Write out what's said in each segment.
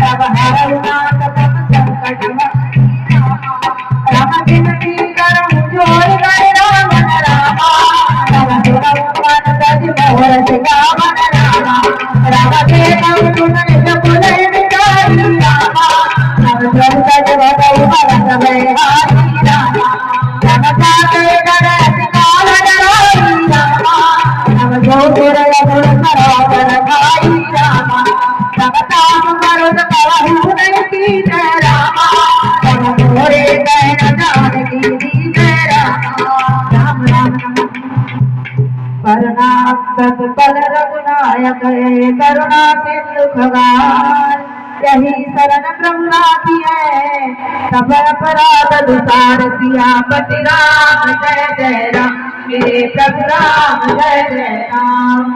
तब हरऊ नाथ तब संकट राम विनती करम जोर कर राम रामा राम सुनऊ मन तज मोर सिगावन रामा राम के नाम सुन जपुल विचारी रामा राम जब तज भगई भरत में हारी रामा राम जाते गणेश काल डराई रामा राम जो गुर गुर सरोवर भाई रामा राम ताम करो कहू नहीं की जय रामा राम मोरे कहन जानकी दी जय रामा राम राम परनाथ पल रघुनायक करुणा सिंधु भगवान यही शरण ब्रह्मा की है सब अपराध दुसार सिया पति राम जय जय राम मेरे प्रभु राम जय जय राम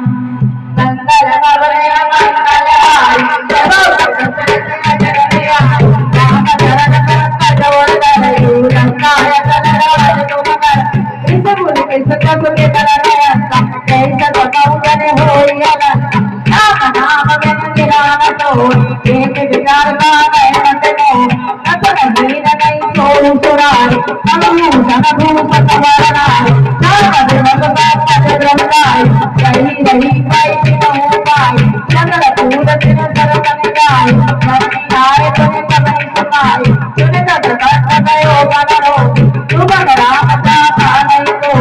मंगल भवन मंगल हारी राम शरण कटोर करू रंगाय कलराज तुम कर इस बुल के सकब के कलरायता कैसा बताऊं बने होई अनंत राम नाम बिन गिरान तो एक विचार का है मत नो नतन हीन नहीं सोऊ सुरारी अनु सन भूपत वरनारी नाम बिमल बापत ब्रह्माई रही रही पाई तिनो पाई जंगल पूर दिन सरवन गाय धरती आए तुम कभी सुनाई सुन तत कष्ट गयो बनरो सुबह राम जाता नहीं तो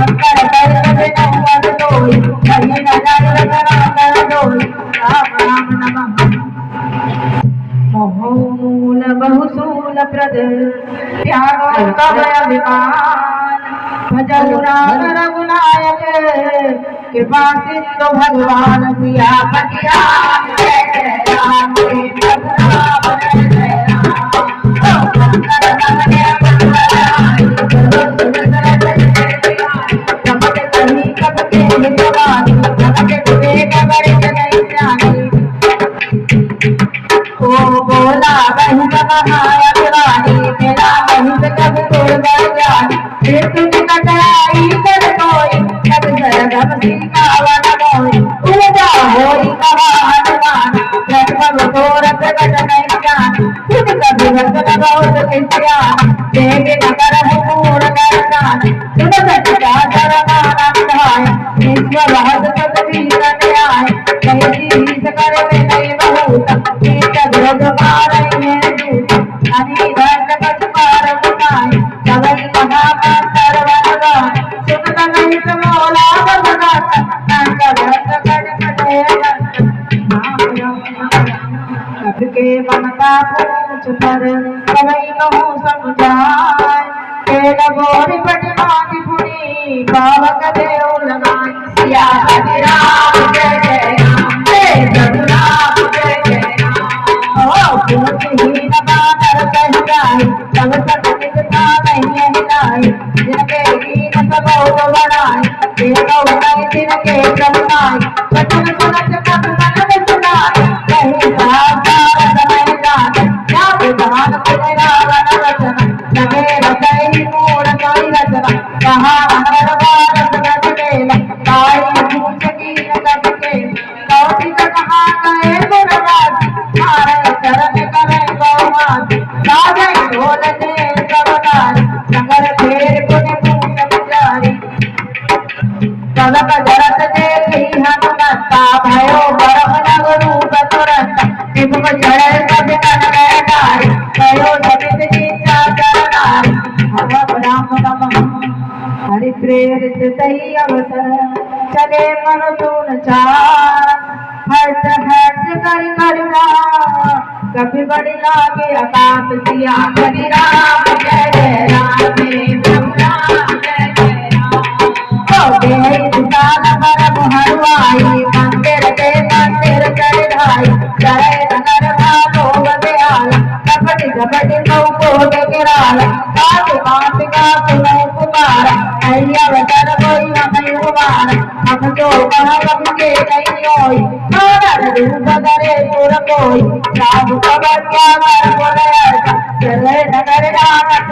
अंतर कर बिनो मन तोई कहीं न जाय रतना कर दोई राम राम नमः मोहमूल बहुसूल प्रद त्यागो कव अभिमान भजऊ राम रघुनायक कृपा सिंधु भगवान सिया पति राम जय जय राम प्रभु राम जय जय बोला बहिन महारानी मेरा बहिन कब तोड़ जानी फिर तुझ कटाई कर कोई कब सरगम सिखावन मोई उलझा होई कहा हनुमान जब तोरत कट नहीं जानी खुद कभी वचन बहुत किसियानी देवी नगर है पूर्ण कर जानी सुन सच्चा धर्मानंद आया ईश्वर हद सत वीर न्याय कहीं शीश कर में नहीं बहुत विरोध मारई है दूत अनी धन पद पार बुनाई जगत महामंत्र वरदान सुन नहीं समोला भगत नाम भक्त कट कटे कब के मन का पूछ पर कवई कहूँ समझाए तेल गोरी पट माती पुनी पावक देव लगाई सिया हरि राम जय जय राम जय प्रभु राम जय जय हीन बानर कह जाए तब तक निकता नहीं हिलाई जिनके हीन सबोध बढ़ाए देखो नहीं जिनके प्रभुनाई वचन सुनत कब मन सुनाए कहीं साकार समय जाने क्या विधान सुनेरा वन वचन लगे रचई मूढ़ कोई रचना कहा अनर भारत गज मेला ताई पूछ कीन कट के कौशिक कहा गए गुरराज मारे चरण करे बहुमान राजे ढोल दे सबदारी नगर फेर पुण्य पूछ विचारी कनक जरत देखी हनुमंता भयो बरम नग रूप तुरंत निमुख चढ़े सब कन नारी भयो समित कीचा चरनारी भगव राम नमः हरि प्रेरित सही अवसर चले मन तून चार हट हट कर करना कभी बड़ी लागे आकाश सिया हरि राम जय जय राम मेरे प्रभु राम जय जय राम देहि दुकान पर हरवाई मंदिर के मंदिर चढ़ाई चढ़े नगर भागो बदयाला कपटी कपटी को गिराला काट काट का सुनो पुकारा अय्या वचन कोई हमें उबारा हम जो कहा कभी के नहीं होई रूप करे पुर कोई राम खबर क्या कर बोले चले नगर रामत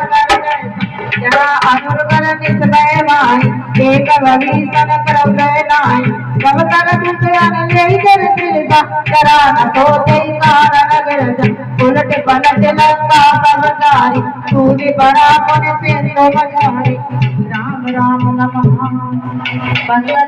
जहाँ अनुर्गण निस्मय माई एक भविष्य प्रभय नाई सब कर दुख अन ले कर कृपा करा न तो कई कारण नगर पलट लंका सब तारी तू भी बड़ा पुण्य सिंधु बजारी राम राम नमः।